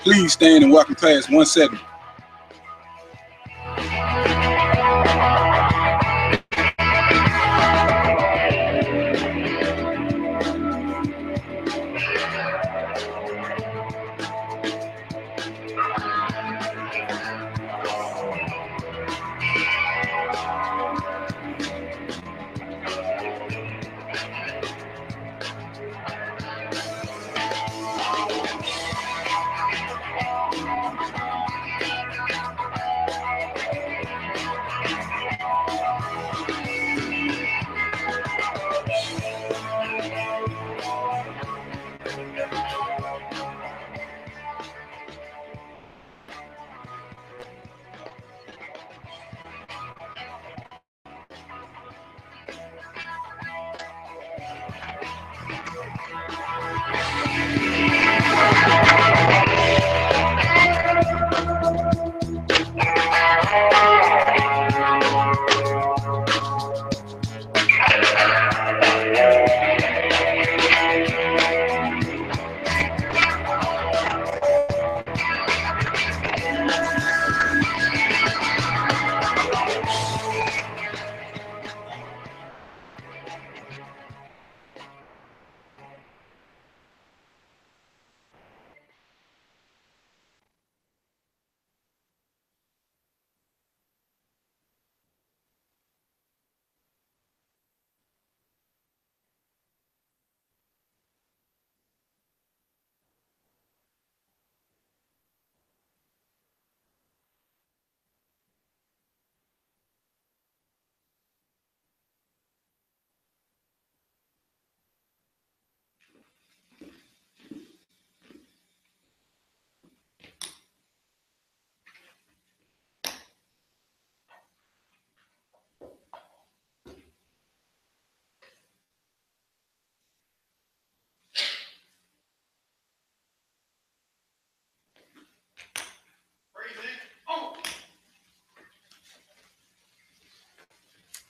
Please stand and welcome class 170.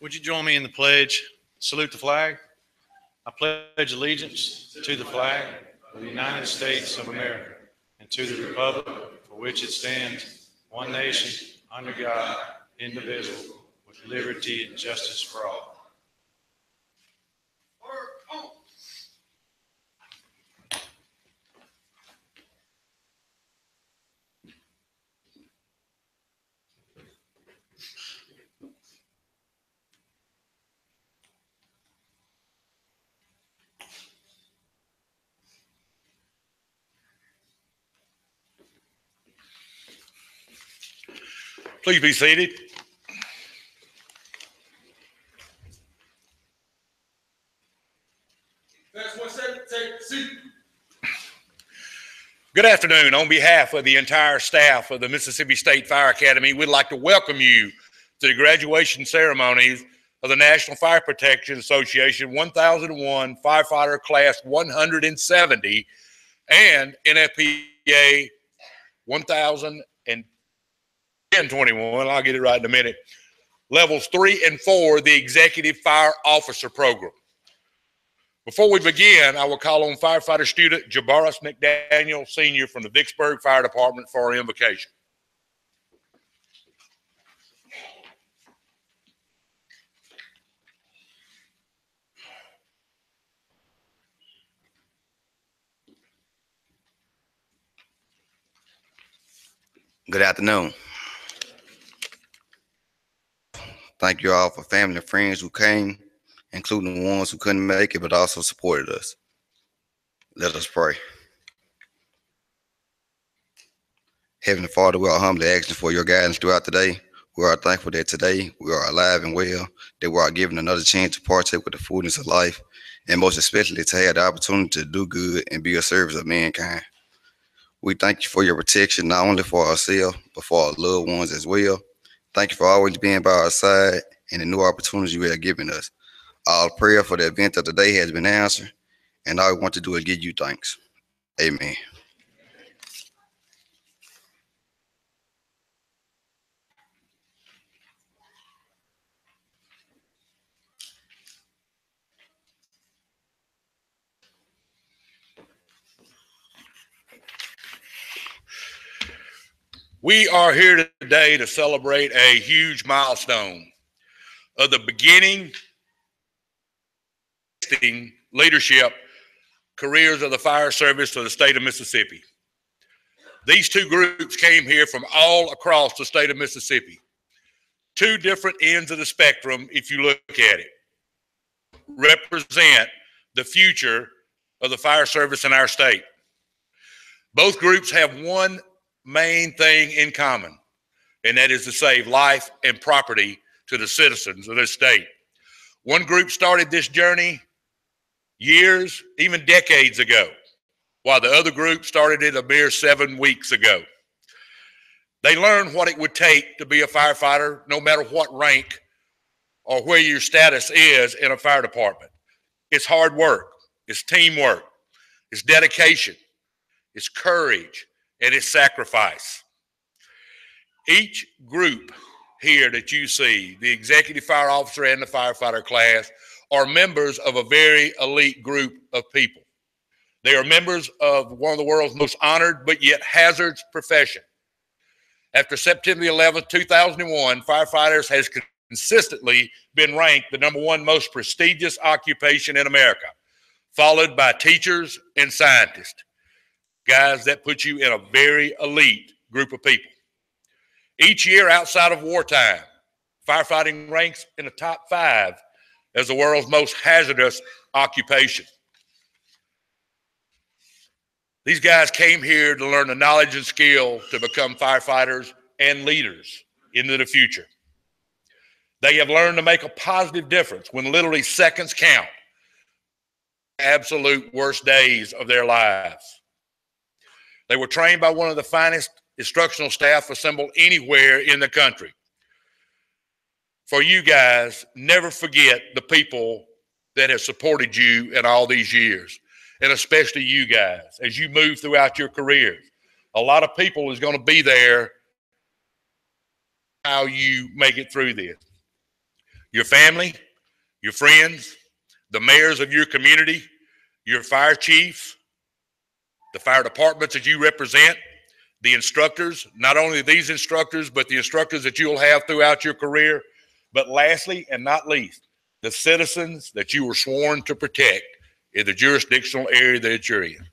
Would you join me in the pledge? Salute the flag. I pledge allegiance to the flag of the United States of America and to the republic for which it stands, one nation, under God, indivisible, with liberty and justice for all. Please be seated. Good afternoon. On behalf of the entire staff of the Mississippi State Fire Academy, we'd like to welcome you to the graduation ceremonies of the National Fire Protection Association 1001 Firefighter Class 170 and NFPA 1021, I'll get it right in a minute, levels 3 and 4, the Executive Fire Officer Program. Before we begin, I will call on firefighter student Jabaris McDaniel, Sr. from the Vicksburg Fire Department for our invocation. Good afternoon. Thank you all for family and friends who came, including the ones who couldn't make it but also supported us. Let us pray. Heavenly Father, we are humbly asking for your guidance throughout the day. We are thankful that today we are alive and well, that we are given another chance to partake with the fullness of life, and most especially to have the opportunity to do good and be a service of mankind. We thank you for your protection, not only for ourselves, but for our loved ones as well. Thank you for always being by our side and the new opportunities you have given us. Our prayer for the event of the day has been answered, and all we want to do is give you thanks. Amen. We are here today to celebrate a huge milestone of the beginning leadership careers of the fire service of the state of Mississippi. These two groups came here from all across the state of Mississippi. Two different ends of the spectrum, if you look at it, represent the future of the fire service in our state. Both groups have one main thing in common, and that is to save life and property to the citizens of this state. One group started this journey years, even decades ago, while the other group started it a mere 7 weeks ago. They learned what it would take to be a firefighter, no matter what rank or where your status is in a fire department. It's hard work, it's teamwork, it's dedication, it's courage, and it's sacrifice. Each group here that you see, the executive fire officer and the firefighter class, are members of a very elite group of people. They are members of one of the world's most honored but yet hazardous profession. After September 11, 2001, firefighters has consistently been ranked the #1 most prestigious occupation in America, followed by teachers and scientists. Guys, that puts you in a very elite group of people. Each year outside of wartime, firefighting ranks in the top 5 as the world's most hazardous occupation. These guys came here to learn the knowledge and skill to become firefighters and leaders into the future. They have learned to make a positive difference when literally seconds count. Absolute worst days of their lives. They were trained by one of the finest instructional staff assembled anywhere in the country. For you guys, never forget the people that have supported you in all these years, and especially you guys as you move throughout your careers. A lot of people is going to be there how you make it through this. Your family, your friends, the mayors of your community, your fire chiefs, the fire departments that you represent, the instructors, not only these instructors, but the instructors that you'll have throughout your career. But lastly and not least, the citizens that you were sworn to protect in the jurisdictional area that you're in.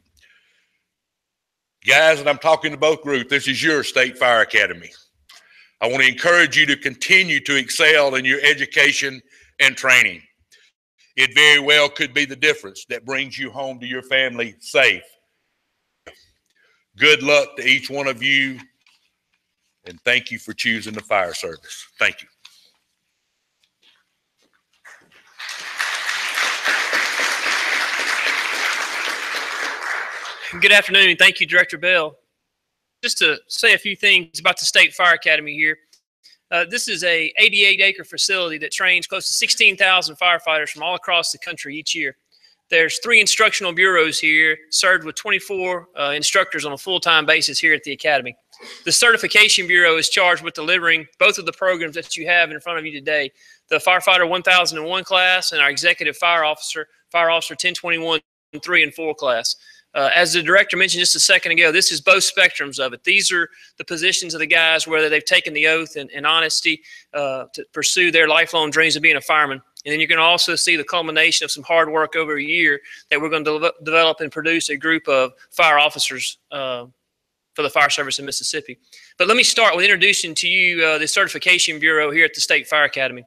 Guys, and I'm talking to both groups, this is your state fire academy. I want to encourage you to continue to excel in your education and training. It very well could be the difference that brings you home to your family safe. Good luck to each one of you, and thank you for choosing the fire service. Thank you. Good afternoon, and thank you, Director Bell. Just to say a few things about the State Fire Academy here. This is a 88-acre facility that trains close to 16,000 firefighters from all across the country each year. There's 3 instructional bureaus here, served with 24 instructors on a full-time basis here at the Academy. The Certification Bureau is charged with delivering both of the programs that you have in front of you today, the Firefighter 1001 class and our Executive Fire Officer 1021 3 and 4 class. As the director mentioned just a second ago, this is both spectrums of it. These are the positions of the guys, whether they've taken the oath and honesty to pursue their lifelong dreams of being a fireman. And then you're going to also see the culmination of some hard work over a year that we're going to develop and produce a group of fire officers for the fire service in Mississippi. But let me start with introducing to you the Certification Bureau here at the State Fire Academy.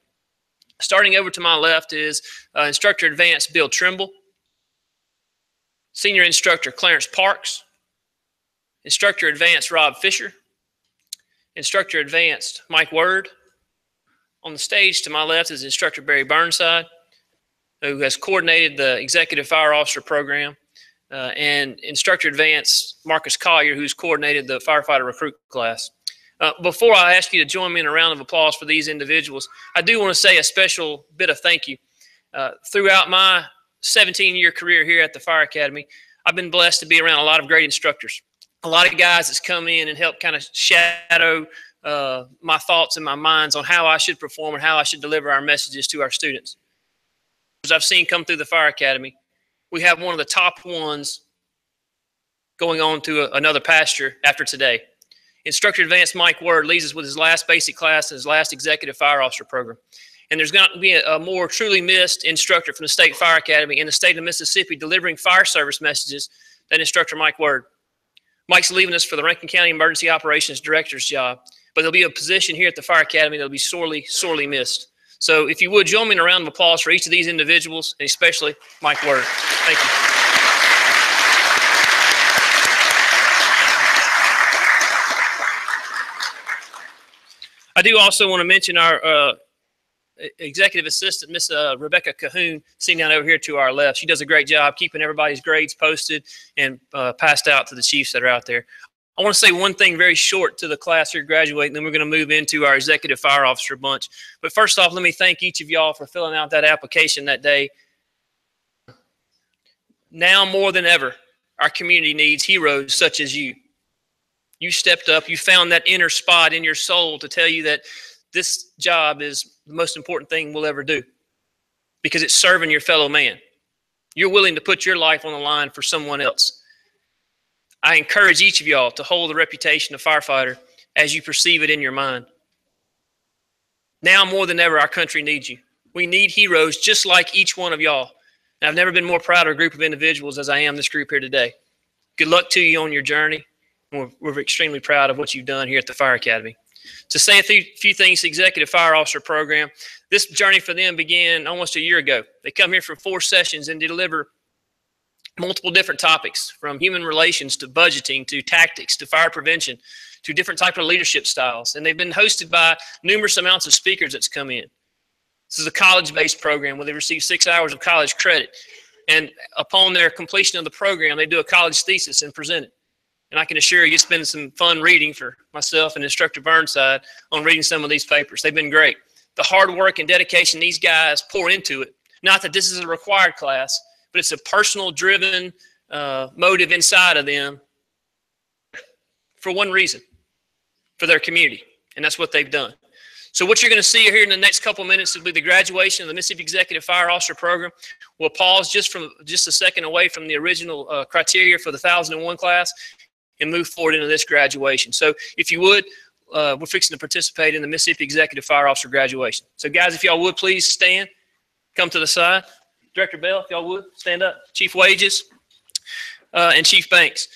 Starting over to my left is Instructor Advanced Bill Trimble, Senior Instructor Clarence Parks, Instructor Advanced Rob Fisher, Instructor Advanced Mike Word. On the stage to my left is Instructor Barry Burnside, who has coordinated the Executive Fire Officer program, and Instructor Advanced Marcus Collier, who's coordinated the Firefighter Recruit class. Before I ask you to join me in a round of applause for these individuals, I do want to say a special bit of thank you. Throughout my 17-year career here at the Fire Academy, I've been blessed to be around a lot of great instructors, a lot of guys that's come in and helped kind of shadow my thoughts and my minds on how I should perform and how I should deliver our messages to our students. As I've seen come through the Fire Academy, we have one of the top ones going on to another pasture after today. Instructor Advanced Mike Word leads us with his last basic class and his last Executive Fire Officer program. And there's going to be a more truly missed instructor from the State Fire Academy in the state of Mississippi delivering fire service messages than Instructor Mike Word. Mike's leaving us for the Rankin County Emergency Operations Director's job, but there'll be a position here at the Fire Academy that'll be sorely, sorely missed. So if you would, join me in a round of applause for each of these individuals, and especially Mike Word. Thank you. I do also want to mention our executive assistant, Miss Rebecca Cahoon, sitting down over here to our left. She does a great job keeping everybody's grades posted and passed out to the chiefs that are out there. I want to say one thing very short to the class here graduating, then we're going to move into our Executive Fire Officer bunch. But first off, let me thank each of y'all for filling out that application that day. Now more than ever, our community needs heroes such as you. You stepped up, you found that inner spot in your soul to tell you that this job is the most important thing we'll ever do because it's serving your fellow man. You're willing to put your life on the line for someone else. I encourage each of y'all to hold the reputation of firefighter as you perceive it in your mind. Now more than ever, our country needs you. We need heroes just like each one of y'all. And I've never been more proud of a group of individuals as I am this group here today. Good luck to you on your journey. We're extremely proud of what you've done here at the Fire Academy. To say a few things, the Executive Fire Officer program, this journey for them began almost a year ago. They come here for 4 sessions and deliver multiple different topics, from human relations to budgeting to tactics to fire prevention to different types of leadership styles. And they've been hosted by numerous amounts of speakers that's come in. This is a college-based program where they receive 6 hours of college credit. And upon their completion of the program, they do a college thesis and present it. And I can assure you it's been some fun reading for myself and Instructor Burnside on reading some of these papers. They've been great. The hard work and dedication these guys pour into it, not that this is a required class, but it's a personal driven motive inside of them for one reason, for their community. And that's what they've done. So what you're going to see here in the next couple minutes will be the graduation of the Mississippi Executive Fire Officer Program. We'll pause just a second away from the original criteria for the 1001 class and move forward into this graduation. So if you would, we're fixing to participate in the Mississippi Executive Fire Officer graduation. So guys, if y'all would please stand, come to the side. Director Bell, if y'all would, stand up. Chief Wages and Chief Banks.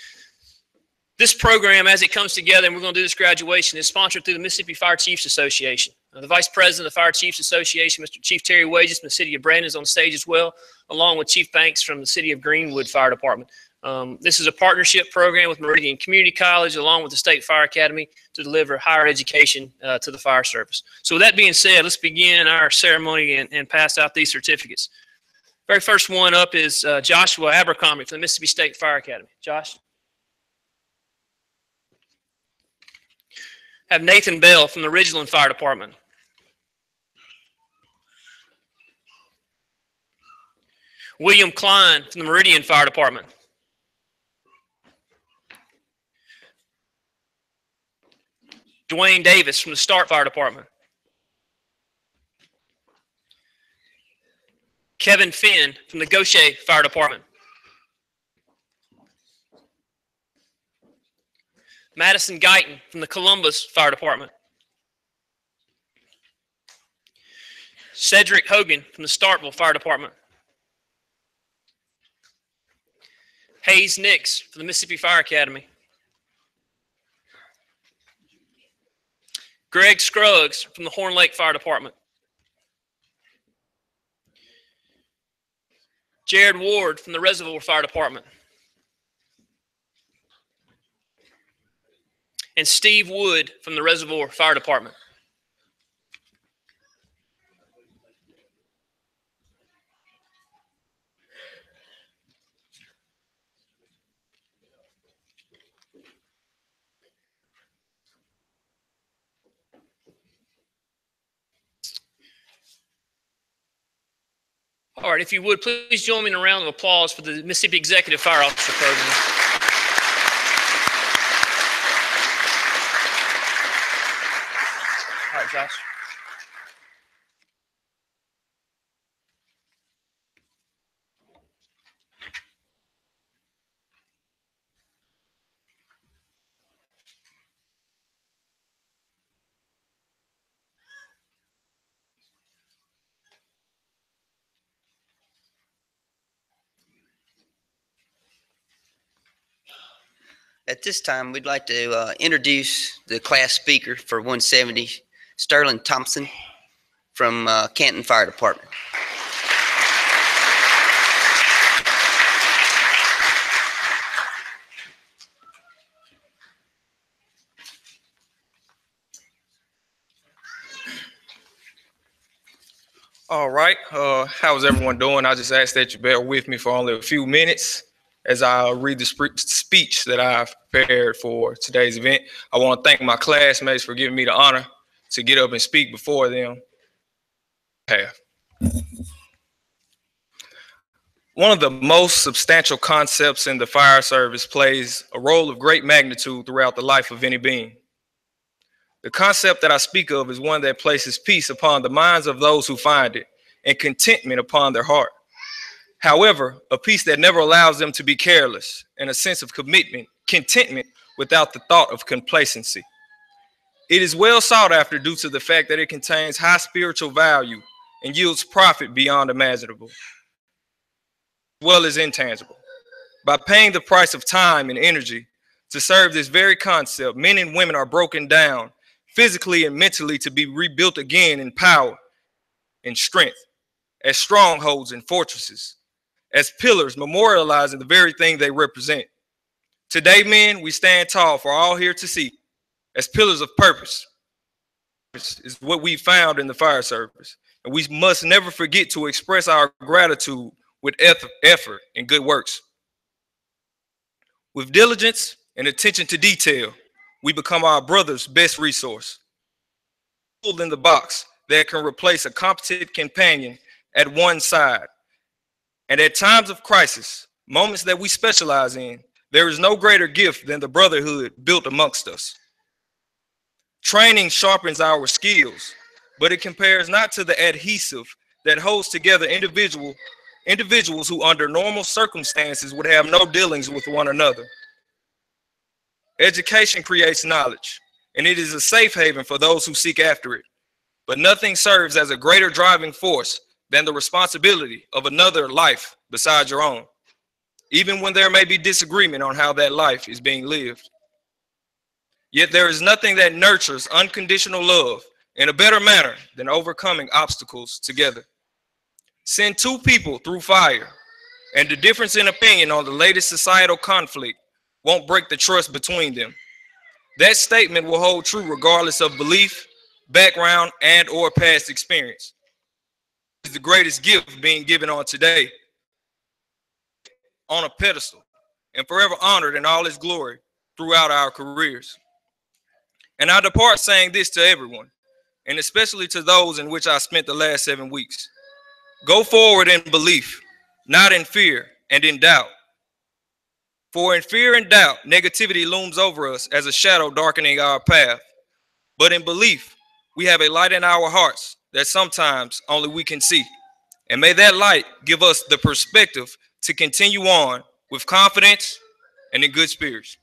This program, as it comes together, and we're going to do this graduation, is sponsored through the Mississippi Fire Chiefs Association. The Vice President of the Fire Chiefs Association, Mr. Chief Terry Wages from the City of Brandon, is on stage as well, along with Chief Banks from the City of Greenwood Fire Department. This is a partnership program with Meridian Community College, along with the State Fire Academy, to deliver higher education to the fire service. So with that being said, let's begin our ceremony and pass out these certificates. Very first one up is Joshua Abercrombie from the Mississippi State Fire Academy. Josh. Have Nathan Bell from the Ridgeland Fire Department. William Klein from the Meridian Fire Department. Dwayne Davis from the Start Fire Department. Kevin Finn from the Gaucher Fire Department. Madison Guyton from the Columbus Fire Department. Cedric Hogan from the Starkville Fire Department. Hayes Nix from the Mississippi Fire Academy. Greg Scruggs from the Horn Lake Fire Department. Jared Ward from the Reservoir Fire Department. And Steve Wood from the Reservoir Fire Department. All right, if you would, please join me in a round of applause for the Mississippi Executive Fire Officer Program. All right, Josh. At this time, we'd like to introduce the class speaker for 170, Sterling Thompson from Canton Fire Department. All right, how's everyone doing? I just ask that you bear with me for only a few minutes as I read the speech that I've prepared for today's event. I want to thank my classmates for giving me the honor to get up and speak before them. One of the most substantial concepts in the fire service plays a role of great magnitude throughout the life of any being. The concept that I speak of is one that places peace upon the minds of those who find it and contentment upon their heart. However, a peace that never allows them to be careless and a sense of contentment without the thought of complacency. It is well sought after due to the fact that it contains high spiritual value and yields profit beyond imaginable, as well as intangible. By paying the price of time and energy to serve this very concept, men and women are broken down physically and mentally to be rebuilt again in power and strength, as strongholds and fortresses, as pillars memorializing the very thing they represent. Today, men, we stand tall for all here to see as pillars of purpose. This is what we found in the fire service. And we must never forget to express our gratitude with effort and good works. With diligence and attention to detail, we become our brother's best resource. In the box that can replace a competent companion at one side. And at times of crisis, moments that we specialize in, there is no greater gift than the brotherhood built amongst us. Training sharpens our skills, but it compares not to the adhesive that holds together individuals who under normal circumstances would have no dealings with one another. Education creates knowledge, and it is a safe haven for those who seek after it. But nothing serves as a greater driving force than the responsibility of another life besides your own, even when there may be disagreement on how that life is being lived. Yet there is nothing that nurtures unconditional love in a better manner than overcoming obstacles together. Send two people through fire, and the difference in opinion on the latest societal conflict won't break the trust between them. That statement will hold true regardless of belief, background, and or past experience. Is the greatest gift being given on today, on a pedestal, and forever honored in all its glory throughout our careers. And I depart saying this to everyone, and especially to those in which I spent the last 7 weeks. Go forward in belief, not in fear and in doubt. For in fear and doubt, negativity looms over us as a shadow darkening our path. But in belief, we have a light in our hearts that sometimes only we can see. And may that light give us the perspective to continue on with confidence and in good spirits.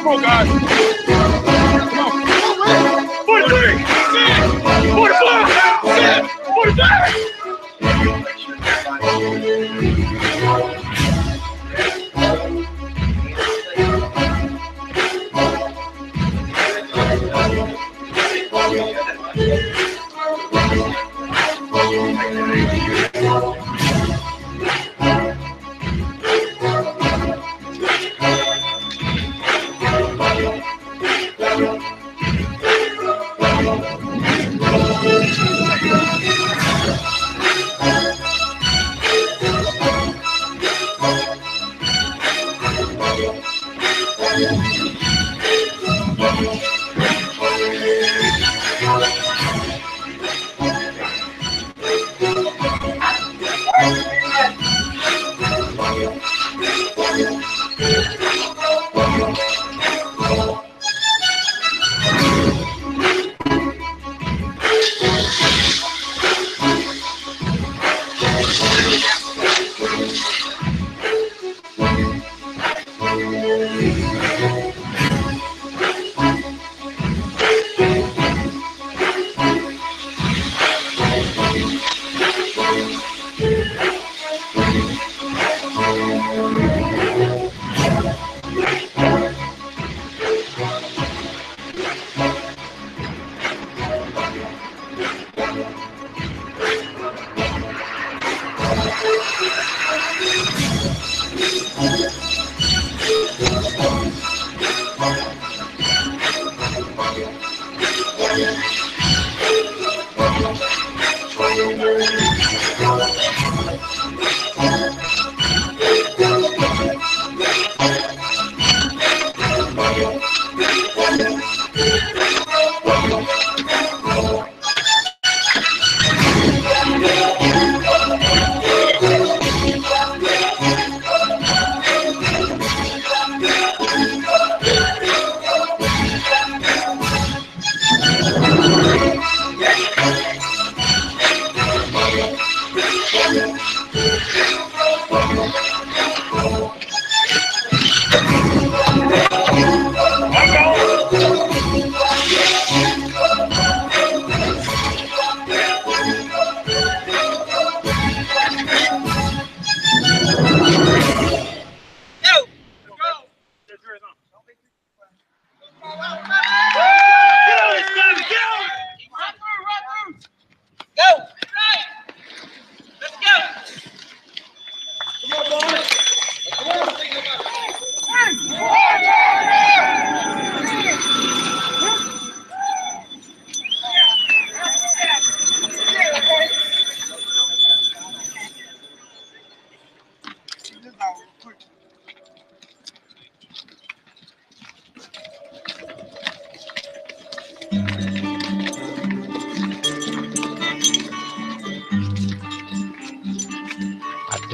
Come on, guys. Come on. 43. 45. 45.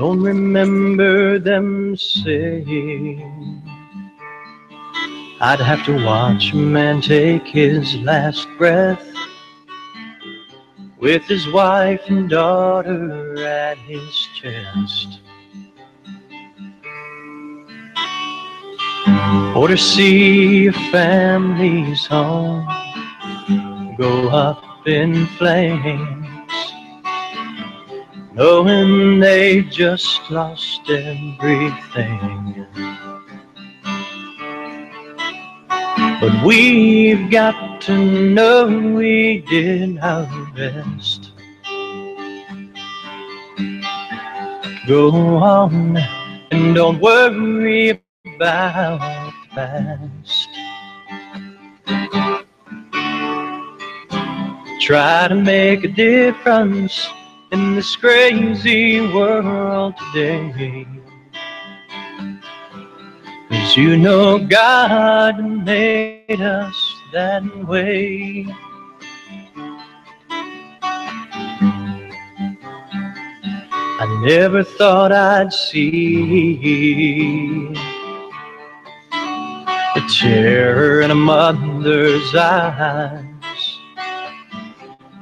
Don't remember them saying I'd have to watch a man take his last breath with his wife and daughter at his chest, or to see a family's home go up in flames, knowing they just lost everything. But we've got to know we did our best. Go on and don't worry about the past. Try to make a difference in this crazy world today. 'Cause you know God made us that way. I never thought I'd see the terror in a mother's eyes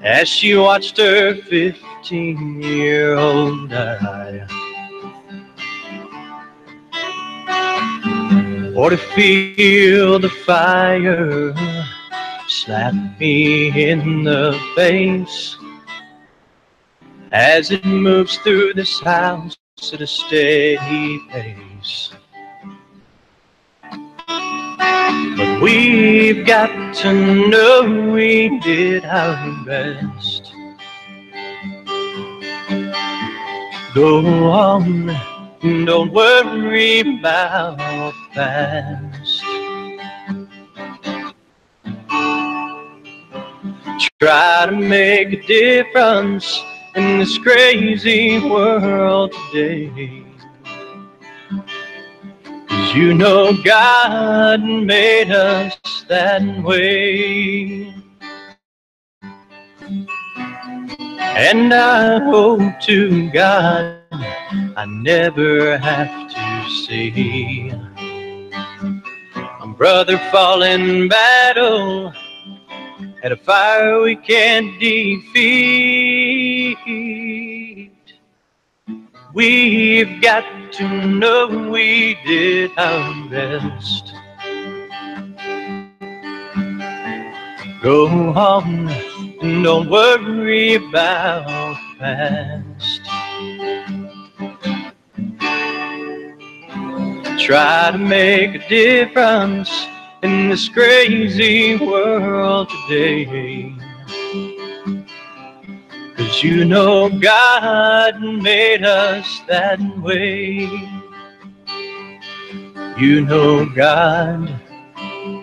as she watched her 15-year-old die, or to feel the fire slap me in the face as it moves through this house at a steady pace. But we've got to know we did our best. Go on, don't worry about the past. Try to make a difference in this crazy world today. 'Cause you know God made us that way. And I hope to God I never have to see a brother fall in battle at a fire we can't defeat. We've got to know we did our best. Go on and don't worry about the past. Try to make a difference in this crazy world today. 'Cause you know God made us that way. You know God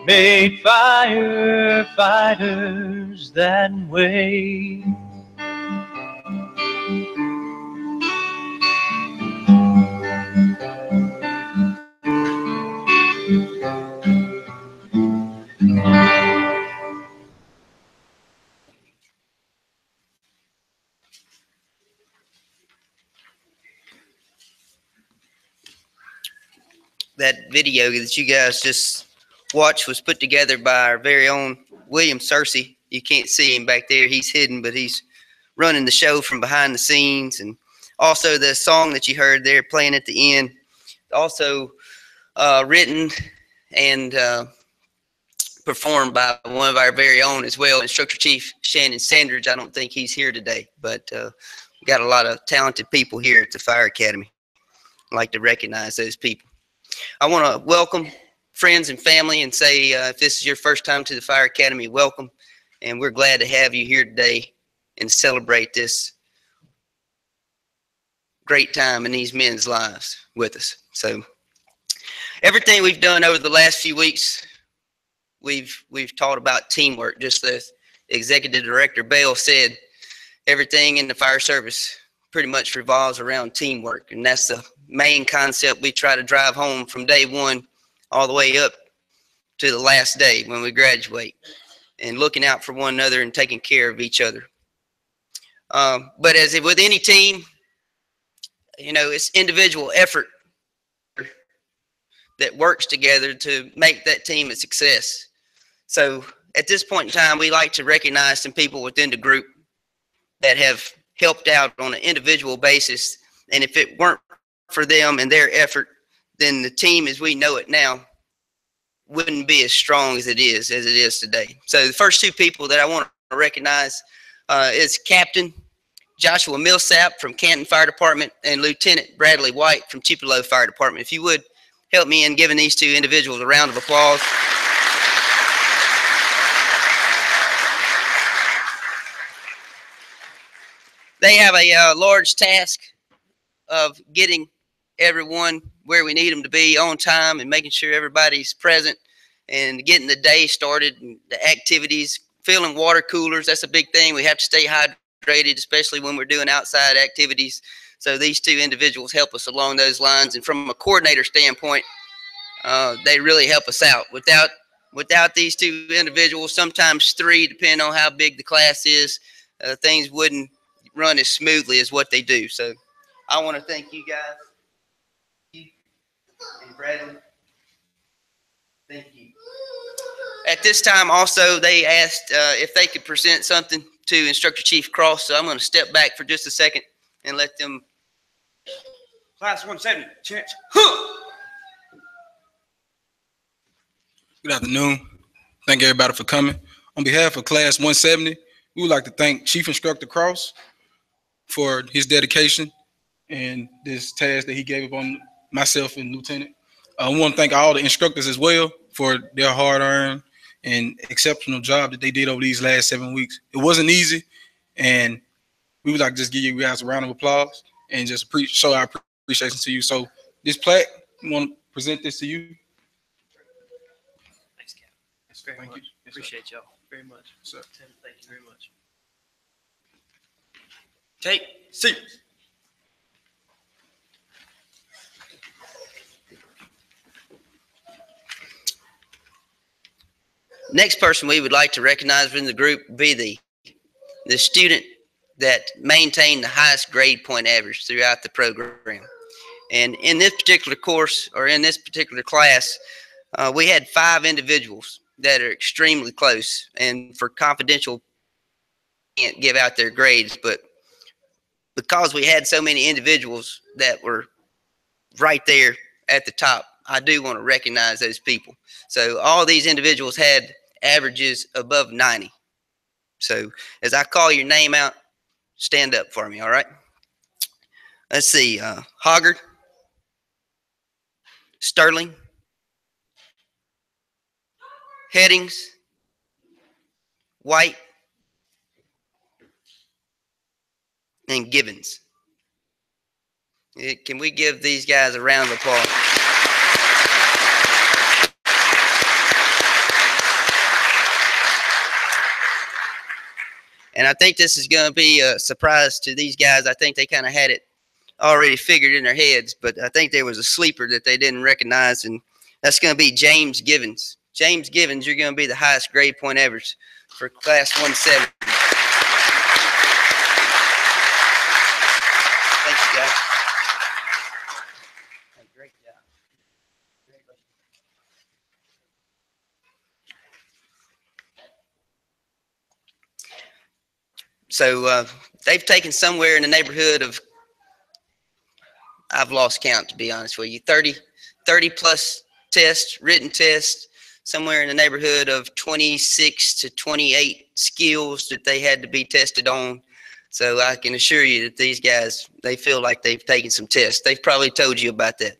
made firefighters that way. That video that you guys just watched was put together by our very own William Searcy. You can't see him back there. He's hidden, but he's running the show from behind the scenes. And also the song that you heard there playing at the end, also written and performed by one of our very own as well, Instructor Chief Shannon Sandridge. I don't think he's here today, but we got a lot of talented people here at the Fire Academy. I'd like to recognize those people. I want to welcome friends and family and say if this is your first time to the Fire Academy, welcome. And we're glad to have you here today and celebrate this great time in these men's lives with us. So everything we've done over the last few weeks, we've taught about teamwork. Just as Executive Director Bell said, everything in the fire service pretty much revolves around teamwork, and that's the main concept we try to drive home from day one all the way up to the last day when we graduate, and looking out for one another and taking care of each other. But as with any team, you know, it's individual effort that works together to make that team a success. So at this point in time, we like to recognize some people within the group that have helped out on an individual basis. And if it weren't for them and their effort, then the team as we know it now wouldn't be as strong as it is today. So the first two people that I want to recognize is Captain Joshua Millsap from Canton Fire Department and Lieutenant Bradley White from Tupelo Fire Department. If you would help me in giving these two individuals a round of applause. They have a large task of getting everyone where we need them to be on time and making sure everybody's present and getting the day started and the activities, filling water coolers. That's a big thing. We have to stay hydrated, especially when we're doing outside activities. So these two individuals help us along those lines. And from a coordinator standpoint, they really help us out. Without these two individuals, sometimes three, depending on how big the class is, things wouldn't run as smoothly as what they do. So I want to thank you guys. And Bradley, thank you. At this time also, they asked if they could present something to Instructor Chief Cross. So I'm going to step back for just a second and let them. Class 170, chance. Good afternoon. Thank everybody for coming. On behalf of Class 170, we would like to thank Chief Instructor Cross for his dedication and this task that he gave upon myself and Lieutenant. I want to thank all the instructors as well for their hard-earned and exceptional job that they did over these last 7 weeks. It wasn't easy, and we would like to just give you guys a round of applause and just show our appreciation to you. So this plaque, we want to present this to you. Thanks, Cap. Very Thank much. you. Yes, Appreciate y'all very much. Sir. Tim, thank you very much. Take seats. Next person we would like to recognize within the group would be the student that maintained the highest grade point average throughout the program. And in this particular course, or in this particular class, we had 5 individuals that are extremely close. And for confidential, can't give out their grades, but because we had so many individuals that were right there at the top, I do want to recognize those people. So all these individuals had averages above 90. So as I call your name out, stand up for me, all right? Let's see, Hoggard, Sterling, Headings, White, and Gibbons. Can we give these guys a round of applause? And I think this is going to be a surprise to these guys. I think they kind of had it already figured in their heads, but I think there was a sleeper that they didn't recognize, and that's going to be James Givens. James Givens, you're going to be the highest grade point average for Class 170. Thank you, guys. Great job. So they've taken somewhere in the neighborhood of, I've lost count to be honest with you, 30 plus tests, written tests, somewhere in the neighborhood of 26 to 28 skills that they had to be tested on. So I can assure you that these guys, they feel like they've taken some tests. They've probably told you about that.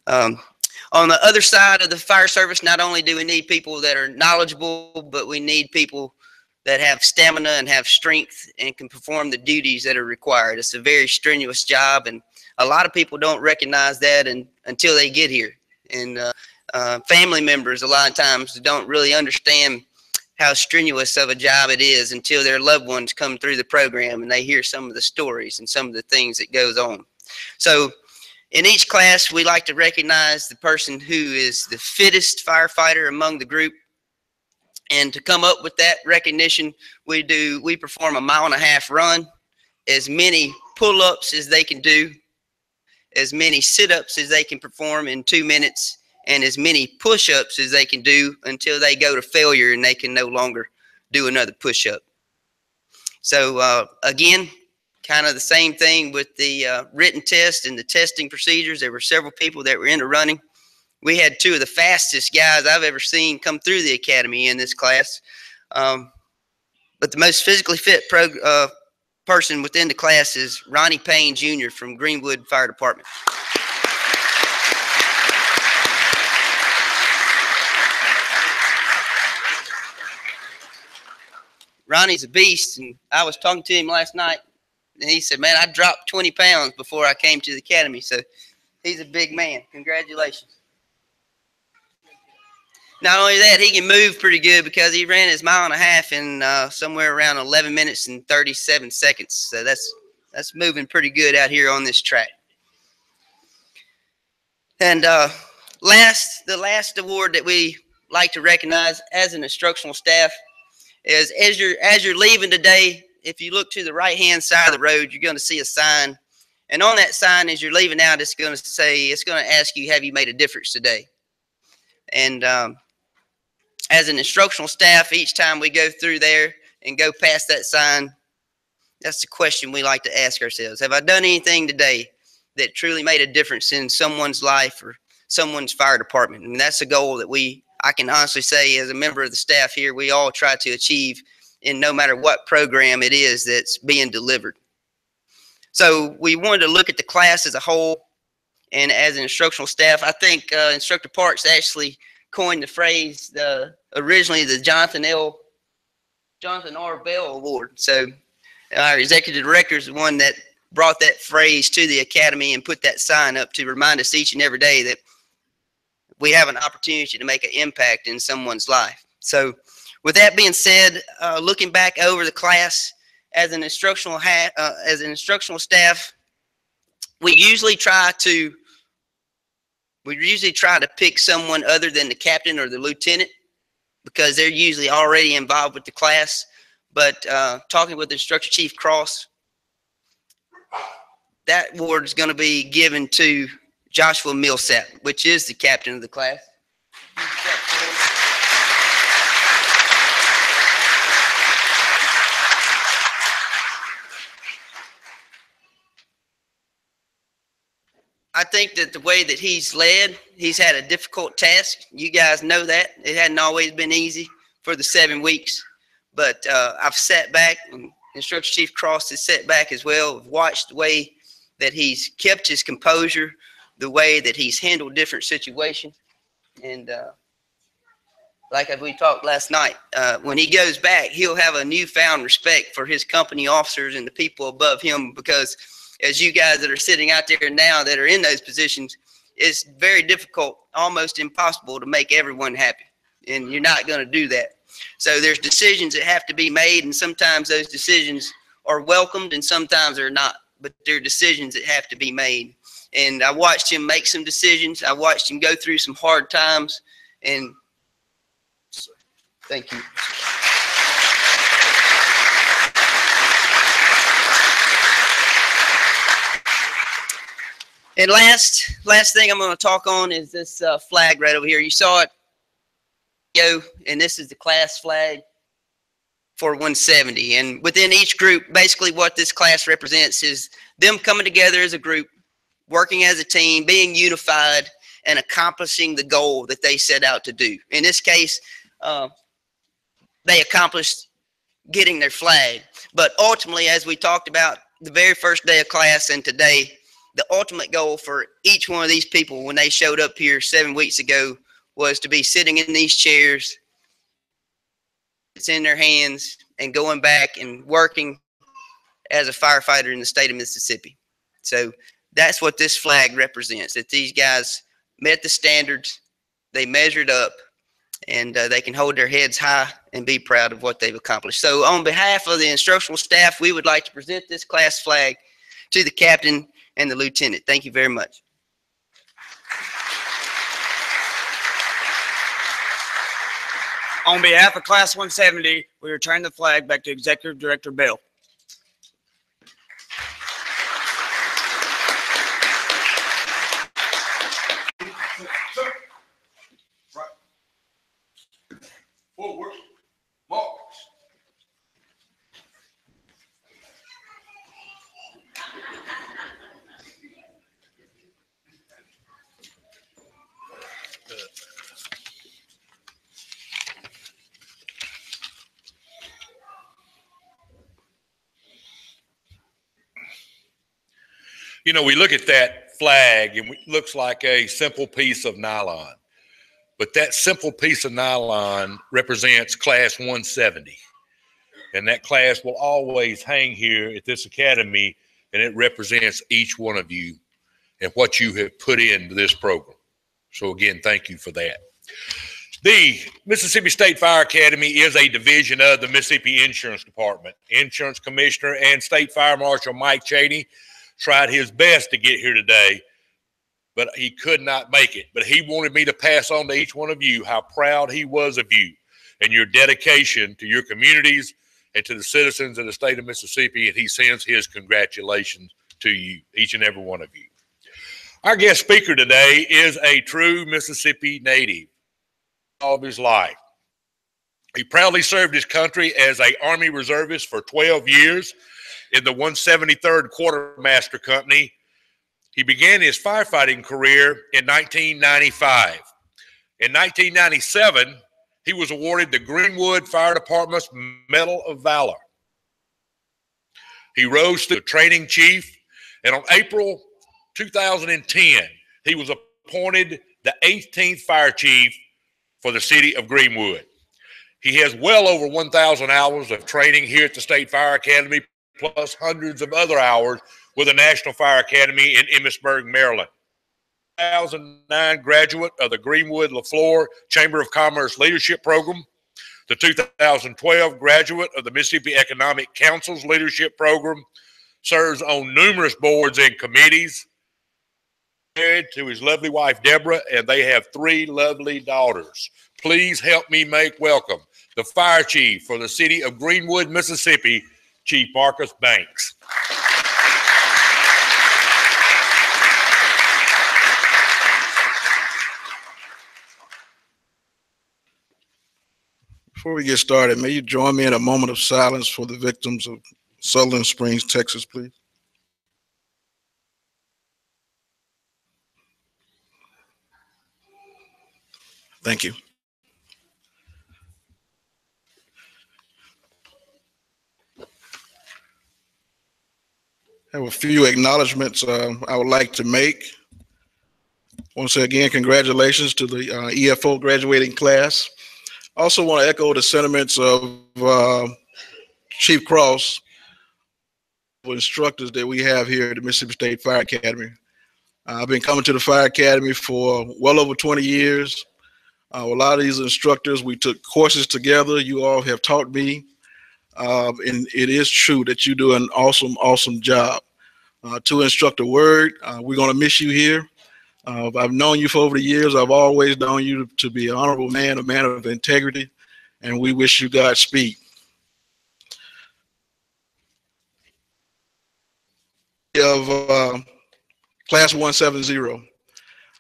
On the other side of the fire service, not only do we need people that are knowledgeable, but we need people that have stamina and have strength and can perform the duties that are required. It's a very strenuous job, and a lot of people don't recognize that until they get here. And family members, a lot of times, don't really understand how strenuous of a job it is until their loved ones come through the program and they hear some of the stories and some of the things that goes on. So in each class, we like to recognize the person who is the fittest firefighter among the group. And to come up with that recognition, we perform a 1.5 mile run, as many pull-ups as they can do, as many sit-ups as they can perform in 2 minutes and as many push-ups as they can do until they go to failure and they can no longer do another push-up. So again, kind of the same thing with the written test and the testing procedures. There were several people that were in the running. We had 2 of the fastest guys I've ever seen come through the academy in this class. But the most physically fit person within the class is Ronnie Payne Jr. from Greenwood Fire Department. Ronnie's a beast, and I was talking to him last night, and he said, man, I dropped 20 pounds before I came to the academy, so he's a big man. Congratulations. Not only that, he can move pretty good because he ran his 1.5 miles in somewhere around 11 minutes and 37 seconds. So that's moving pretty good out here on this track. And the last award that we like to recognize as an instructional staff is as you're leaving today, if you look to the right-hand side of the road, you're going to see a sign. And on that sign, as you're leaving out, it's going to ask you, have you made a difference today? And as an instructional staff, each time we go through there and go past that sign, that's the question we like to ask ourselves. Have I done anything today that truly made a difference in someone's life or someone's fire department? And that's a goal that I can honestly say as a member of the staff here, we all try to achieve in no matter what program it is that's being delivered. So we wanted to look at the class as a whole, and as an instructional staff, I think Instructor Parks actually coined the phrase, originally the Jonathan R. Bell Award. So our executive director is the one that brought that phrase to the academy and put that sign up to remind us each and every day that we have an opportunity to make an impact in someone's life. So with that being said, looking back over the class as an instructional staff, we usually try to pick someone other than the captain or the lieutenant because they're usually already involved with the class. But talking with Instructor Chief Cross, that award is going to be given to Joshua Millsap, which is the captain of the class. I think that the way that he's led, he's had a difficult task. You guys know that. It hadn't always been easy for the 7 weeks. But I've sat back, and Instructor Chief Cross has sat back as well. I've watched the way that he's kept his composure, the way that he's handled different situations. And like we talked last night, when he goes back, he'll have a newfound respect for his company officers and the people above him because as you guys that are sitting out there now that are in those positions, it's very difficult, almost impossible to make everyone happy. And you're not going to do that. So there's decisions that have to be made, and sometimes those decisions are welcomed and sometimes they're not. But they're decisions that have to be made. And I watched him make some decisions. I watched him go through some hard times. And thank you. And last thing I'm going to talk on is this flag right over here. You saw it go, and this is the class flag for 170. And within each group, basically what this class represents is them coming together as a group, working as a team, being unified, and accomplishing the goal that they set out to do. In this case, they accomplished getting their flag. But ultimately, as we talked about the very first day of class and today, the ultimate goal for each one of these people when they showed up here 7 weeks ago was to be sitting in these chairs, it's in their hands, and going back and working as a firefighter in the state of Mississippi. So that's what this flag represents, that these guys met the standards, they measured up, and they can hold their heads high and be proud of what they've accomplished. So on behalf of the instructional staff, we would like to present this class flag to the captain and the lieutenant. Thank you very much. On behalf of Class 170, we return the flag back to Executive Director Bell. Forward. March. You know, we look at that flag and it looks like a simple piece of nylon, but that simple piece of nylon represents class 170. And that class will always hang here at this academy, and it represents each one of you and what you have put into this program. So again, thank you for that. The Mississippi State Fire Academy is a division of the Mississippi Insurance Department. Insurance Commissioner and State Fire Marshal Mike Cheney tried his best to get here today, but he could not make it. But he wanted me to pass on to each one of you how proud he was of you and your dedication to your communities and to the citizens of the state of Mississippi, and he sends his congratulations to you, each and every one of you. Our guest speaker today is a true Mississippi native all of his life. He proudly served his country as an Army reservist for 12 years in the 173rd Quartermaster Company. He began his firefighting career in 1995. In 1997, he was awarded the Greenwood Fire Department's Medal of Valor. He rose to training chief, and on April 2010, he was appointed the 18th fire chief for the city of Greenwood. He has well over 1,000 hours of training here at the State Fire Academy, plus hundreds of other hours with the National Fire Academy in Emmitsburg, Maryland. 2009 graduate of the Greenwood LaFleur Chamber of Commerce Leadership Program, the 2012 graduate of the Mississippi Economic Council's Leadership Program, serves on numerous boards and committees, married to his lovely wife, Deborah, and they have 3 lovely daughters. Please help me make welcome the fire chief for the city of Greenwood, Mississippi, Chief Marcus Banks. Before we get started, may you join me in a moment of silence for the victims of Sutherland Springs, Texas, please. Thank you. I have a few acknowledgments I would like to make. I want to say again, congratulations to the EFO graduating class. I also want to echo the sentiments of Chief Cross, the instructors that we have here at the Mississippi State Fire Academy. I've been coming to the Fire Academy for well over 20 years. A lot of these instructors, we took courses together. You all have taught me, and it is true that you do an awesome job. To Instructor Word, we're going to miss you here. I've known you for over the years. I've always known you to be an honorable man, a man of integrity, and we wish you Godspeed. Of Class 170.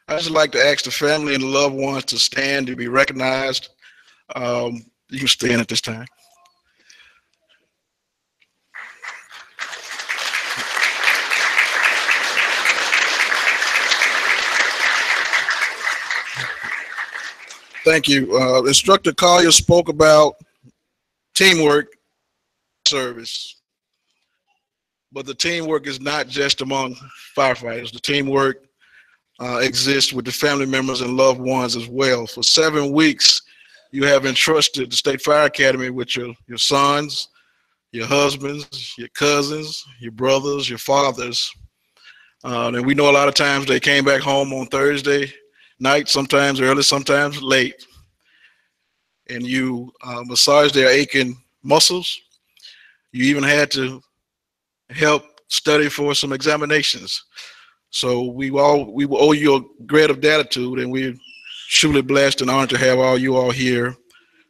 I'd just like to ask the family and the loved ones to stand to be recognized. You can stand at this time. Thank you. Instructor Collier spoke about teamwork service, but the teamwork is not just among firefighters. The teamwork exists with the family members and loved ones as well. For 7 weeks, you have entrusted the State Fire Academy with your sons, your husbands, your cousins, your brothers, your fathers. And we know a lot of times they came back home on Thursday night, sometimes early, sometimes late. And you massaged their aching muscles. You even had to help study for some examinations. So we will owe you a great of gratitude, and we're truly blessed and honored to have all you all here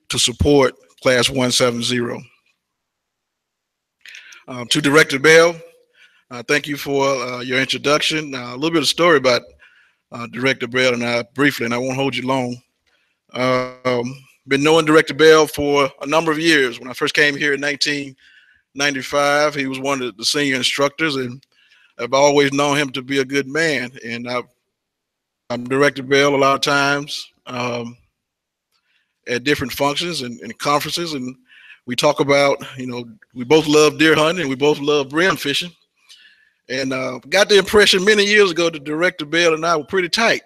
to support Class 170. To Director Bell, thank you for your introduction. A little bit of story about Director Bell and I briefly, and I won't hold you long. been knowing Director Bell for a number of years. When I first came here in 1995, he was one of the senior instructors, and I've always known him to be a good man. And I'm Director Bell a lot of times at different functions and conferences, and we talk about, we both love deer hunting and we both love brim fishing. And got the impression many years ago that Director Bell and I were pretty tight.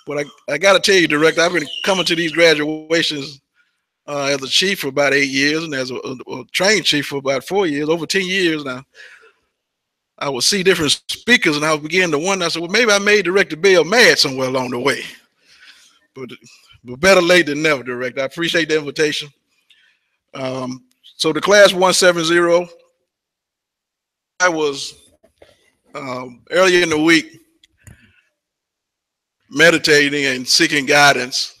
But I got to tell you, Director, I've been coming to these graduations as a chief for about 8 years and as a trained chief for about 4 years, over 10 years now. I would see different speakers and I would begin to wonder, I said, well, maybe I made Director Bell mad somewhere along the way. But better late than never, Director. I appreciate the invitation. So the class 170, I was earlier in the week meditating and seeking guidance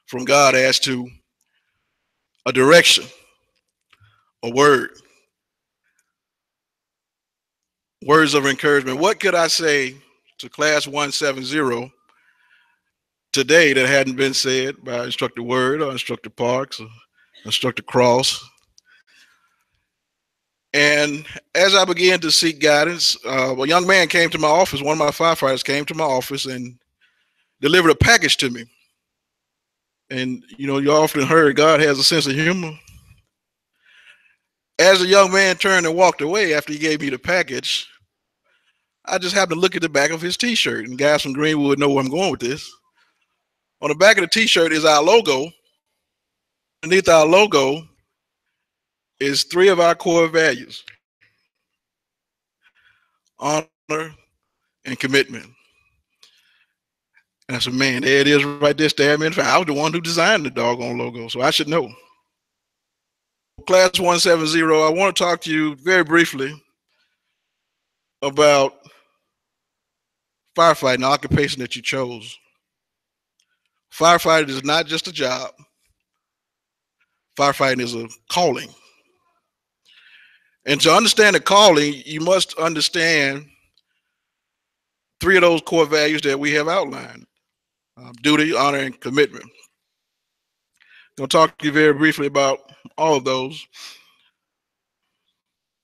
from God as to a direction, a word, words of encouragement. What could I say to class 170 today that hadn't been said by Instructor Word or Instructor Parks or Instructor Cross? And as I began to seek guidance, a young man came to my office. One of my firefighters came to my office and delivered a package to me. And, you often heard God has a sense of humor. As the young man turned and walked away after he gave me the package, I just happened to look at the back of his T-shirt. And guys from Greenwood know where I'm going with this. On the back of the T-shirt is our logo. Underneath our logo is 3 of our core values: honor and commitment. And I said, man, there it is right there, stab me in the face. I was the one who designed the doggone logo, so I should know. Class 170, I want to talk to you very briefly about firefighting, the occupation that you chose. Firefighting is not just a job. Firefighting is a calling. And to understand the calling, you must understand 3 of those core values that we have outlined: duty, honor, and commitment. I'm going to talk to you very briefly about all of those.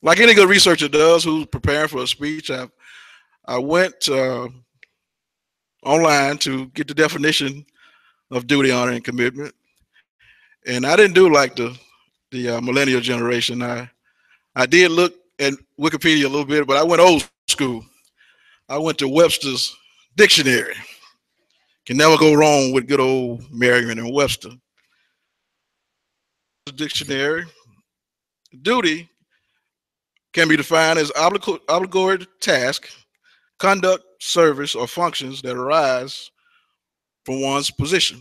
Like any good researcher does who's preparing for a speech, I went online to get the definition of duty, honor, and commitment. And I didn't do like the millennial generation. I did look at Wikipedia a little bit, but I went old school. I went to Webster's dictionary. Can never go wrong with good old Merriam and Webster. Dictionary, duty can be defined as obligatory task, conduct, service, or functions that arise from one's position.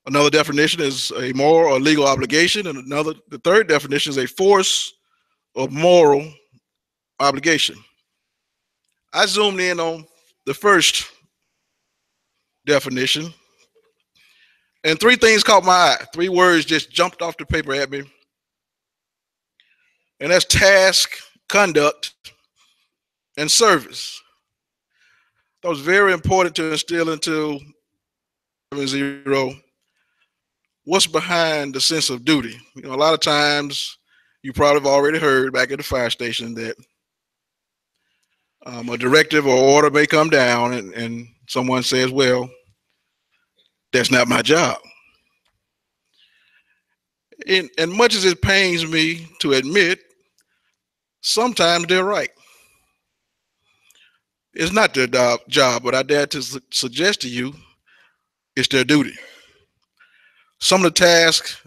Another definition is a moral or legal obligation, and the third definition is a force of moral obligation. I zoomed in on the first definition, and 3 things caught my eye. 3 words just jumped off the paper at me. And that's task, conduct, and service. That was very important to instill into 70 what's behind the sense of duty. A lot of times you probably have already heard back at the fire station that a directive or order may come down and someone says, well, that's not my job. And much as it pains me to admit, sometimes they're right. It's not their job, but I dare to suggest to you it's their duty. Some of the tasks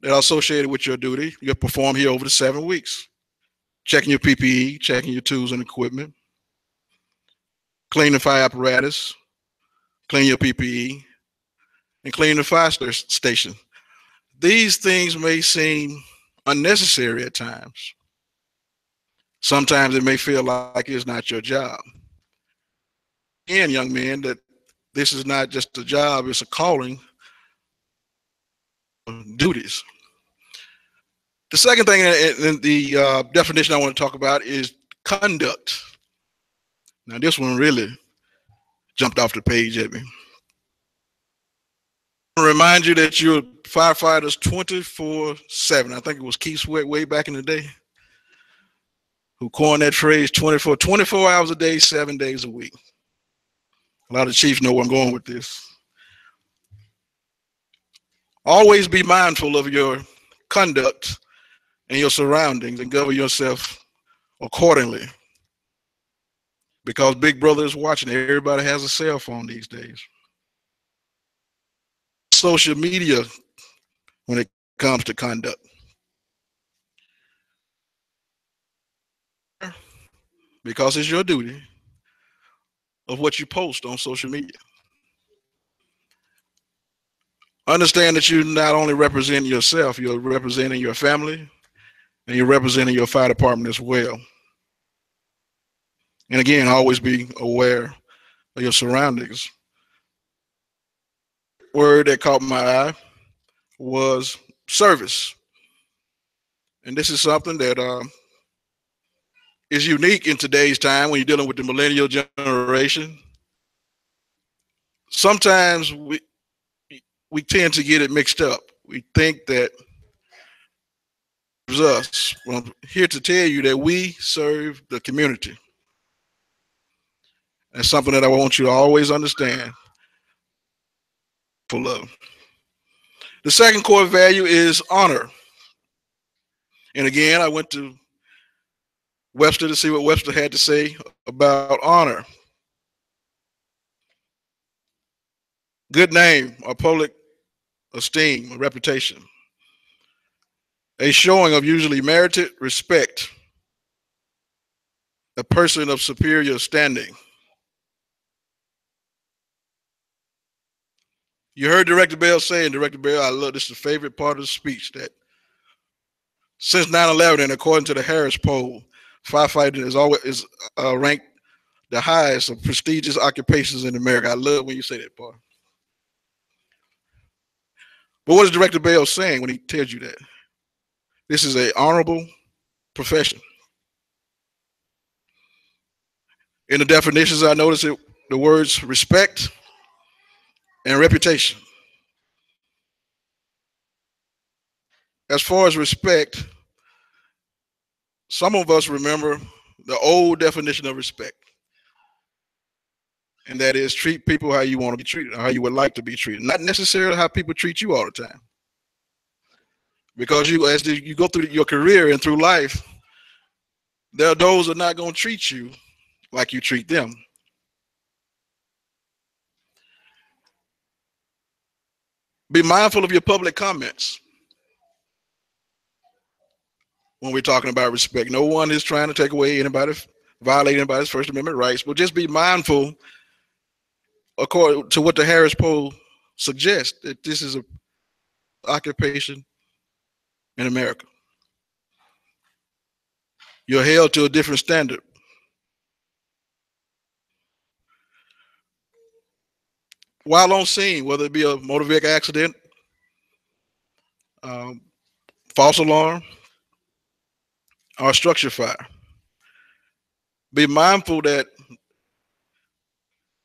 that are associated with your duty, you'll perform here over the 7 weeks. Checking your PPE, checking your tools and equipment, cleaning the fire apparatus, clean your PPE, and clean the fire station. These things may seem unnecessary at times. Sometimes it may feel like it's not your job. Again, young men, that this is not just a job, it's a calling, duties. The second thing in the definition I want to talk about is conduct. Now, this one really jumped off the page at me. I want to remind you that you're firefighters 24/7. I think it was Keith Sweat way back in the day who coined that phrase 24 hours a day, 7 days a week. A lot of chiefs know where I'm going with this. Always be mindful of your conduct and your surroundings and govern yourself accordingly. Because Big Brother is watching. Everybody has a cell phone these days. Social media when it comes to conduct. Because it's your duty of what you post on social media. Understand that you not only represent yourself, you're representing your family and you're representing your fire department as well. And again, always be aware of your surroundings. Word that caught my eye was service. And this is something that is unique in today's time when you're dealing with the millennial generation. Sometimes we tend to get it mixed up. We think that it's us. Well, I'm here to tell you that we serve the community. That's something that I want you to always understand. Full of. The second core value is honor. And again, I went to Webster to see what Webster had to say about honor. Good name, or public esteem, or reputation. A showing of usually merited respect. A person of superior standing. You heard Director Bell say, and Director Bell, I love this is the favorite part of the speech, that since 9/11, and according to the Harris poll, firefighting is always ranked the highest of prestigious occupations in America. I love when you say that part. But what is Director Bell saying when he tells you that? This is an honorable profession. In the definitions, I noticed the words respect and reputation. As far as respect, some of us remember the old definition of respect. And that is treat people how you want to be treated, or how you would like to be treated. Not necessarily how people treat you all the time. Because as you go through your career and through life, there are those that are not going to treat you like you treat them. Be mindful of your public comments when we're talking about respect. No one is trying to take away violate anybody's First Amendment rights, but just be mindful, according to what the Harris poll suggests, that this is an occupation in America. You're held to a different standard. While on scene, whether it be a motor vehicle accident, false alarm, or a structure fire, be mindful that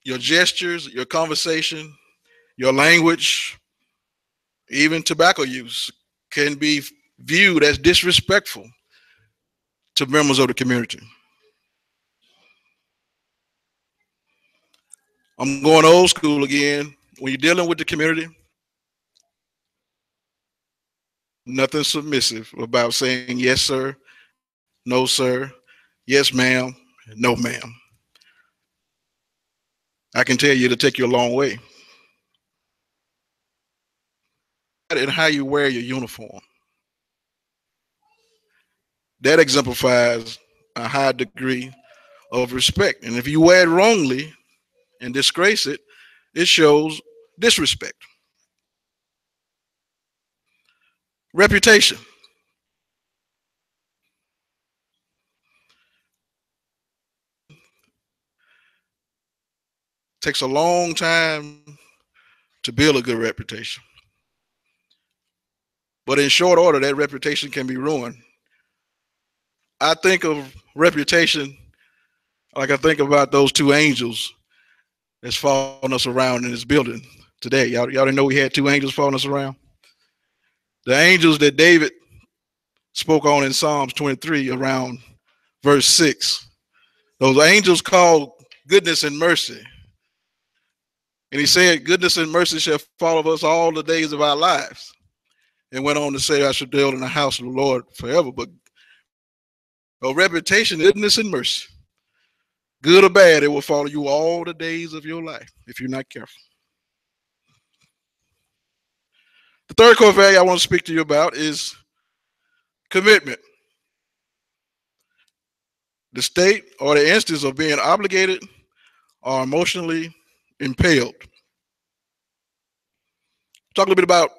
your gestures, your conversation, your language, even tobacco use can be viewed as disrespectful to members of the community. I'm going old school again. When you're dealing with the community, nothing submissive about saying yes, sir, no, sir, yes, ma'am, no, ma'am. I can tell you it'll take you a long way. And how you wear your uniform. That exemplifies a high degree of respect. And if you wear it wrongly and disgrace it, it shows disrespect. Reputation. Takes a long time to build a good reputation. But in short order, that reputation can be ruined. I think of reputation like I think about those two angels that's following us around in this building. today. Y'all didn't know we had two angels following us around? The angels that David spoke on in Psalms 23 around verse 6. Those angels called goodness and mercy. And he said, goodness and mercy shall follow us all the days of our lives. And went on to say, I should dwell in the house of the Lord forever. But a reputation, goodness and mercy, good or bad, it will follow you all the days of your life if you're not careful. The third core value I want to speak to you about is commitment. The state or the instance of being obligated or emotionally impelled. Talk a little bit about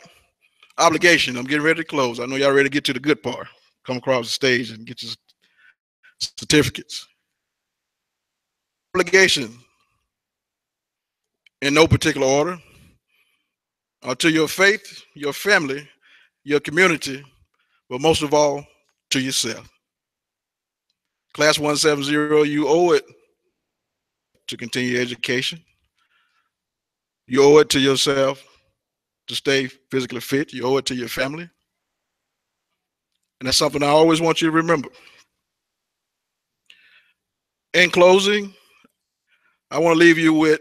obligation. I'm getting ready to close. I know y'all ready to get to the good part. Come across the stage and get your certificates. Obligation, in no particular order, to your faith, your family, your community, but most of all, to yourself. Class 170, you owe it to continue education. You owe it to yourself to stay physically fit. You owe it to your family. And that's something I always want you to remember. In closing, I want to leave you with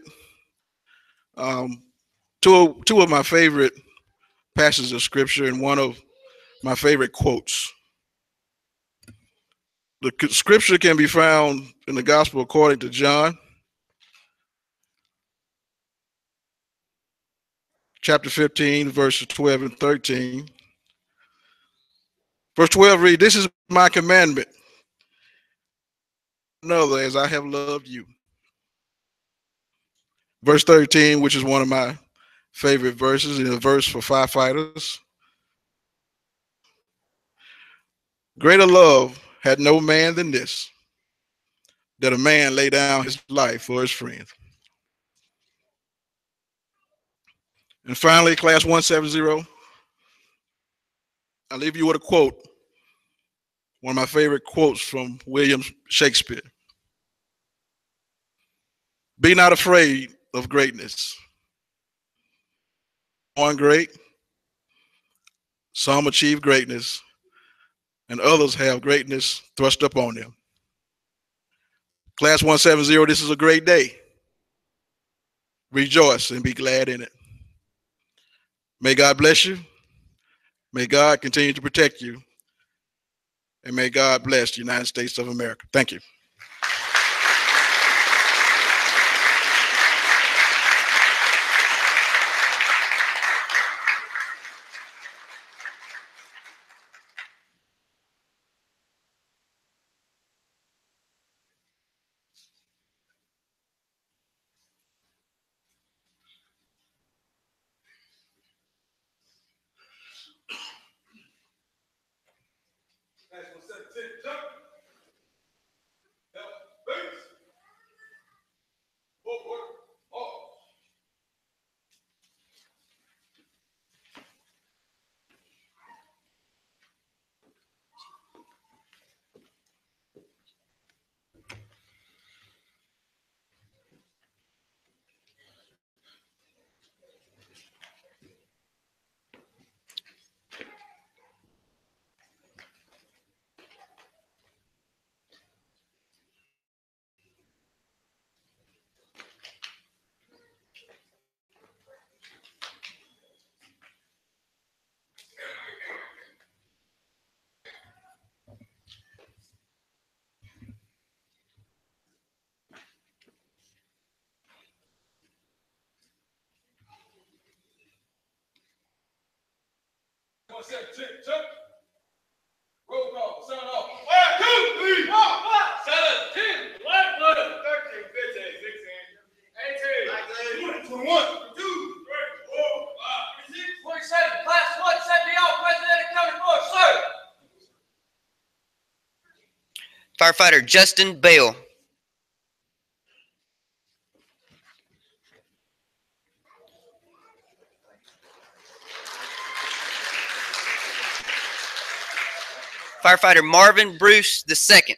two of my favorite passages of scripture and one of my favorite quotes. The scripture can be found in the gospel according to John, chapter 15, verses 12 and 13. Verse 12 reads, this is my commandment, another as I have loved you. Verse 13, which is one of my favorite verses, is a verse for firefighters. Greater love had no man than this, that a man lay down his life for his friends. And finally, class 170, I'll leave you with a quote, one of my favorite quotes from William Shakespeare. Be not afraid of greatness. Born great, some achieve greatness, and others have greatness thrust upon them. Class 170, this is a great day. Rejoice and be glad in it. May God bless you. May God continue to protect you. And may God bless the United States of America. Thank you. Roll call, sound off. 1, 2, 3, 4, 5, 7, 10, 11, 13, 15, 16, 18, 19, 20, 21, 22, 23, 4, 5, 26, 27, class 170, all present and accounted for, sir. Firefighter Justin Bell. Firefighter Marvin Bruce II.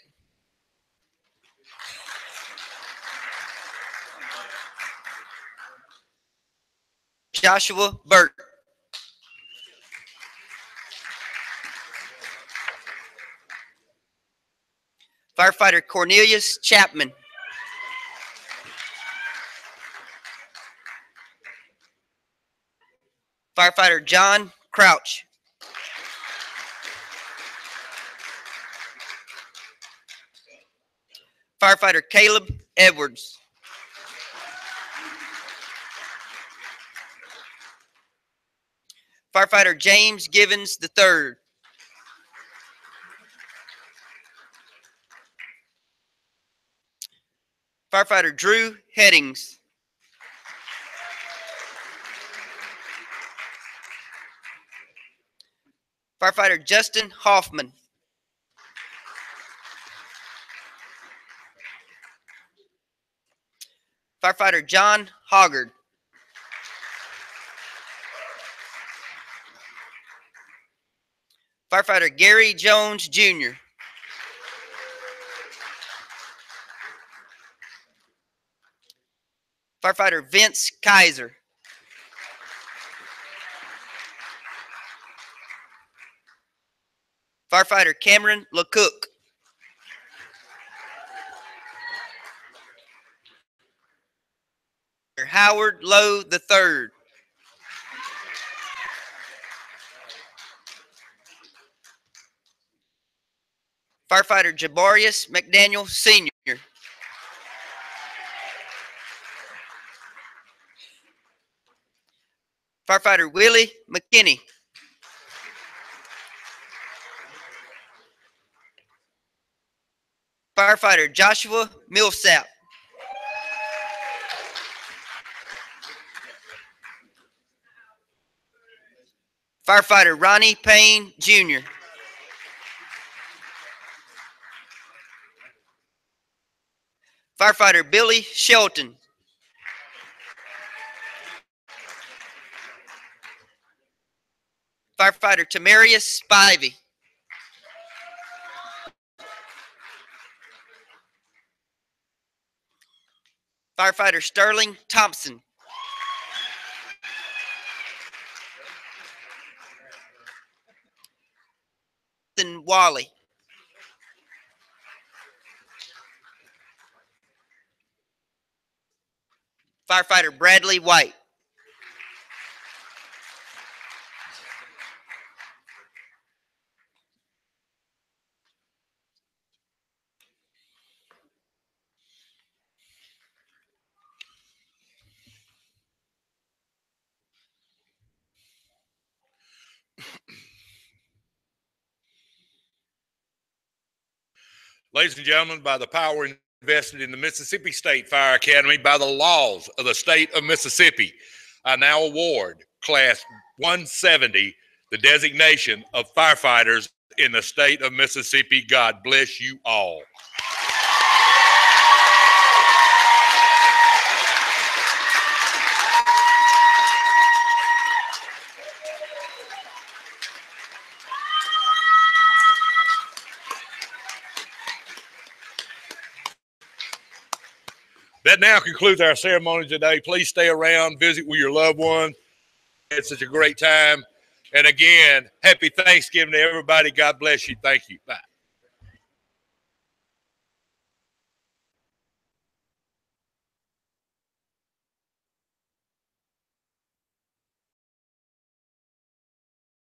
Joshua Burt. Firefighter Cornelius Chapman. Firefighter John Crouch. Firefighter Caleb Edwards. Firefighter James Givens III. Firefighter Drew Headings. Firefighter Justin Hoffman. Firefighter John Hoggard. Firefighter Gary Jones Jr. Firefighter Vince Kaiser. Firefighter Cameron LeCook. Howard Lowe III. Firefighter Jabarius McDaniel Sr. Firefighter Willie McKinney. Firefighter Joshua Millsap. Firefighter Ronnie Payne Jr. Firefighter Billy Shelton. Firefighter Tamarius Spivey. Firefighter Sterling Thompson. Wally. Firefighter Bradley White. Ladies and gentlemen, by the power invested in the Mississippi State Fire Academy by the laws of the state of Mississippi, I now award Class 170 the designation of firefighters in the state of Mississippi. God bless you all. That now concludes our ceremony today. Please stay around, visit with your loved ones. It's such a great time. And again, happy Thanksgiving to everybody. God bless you. Thank you. Bye.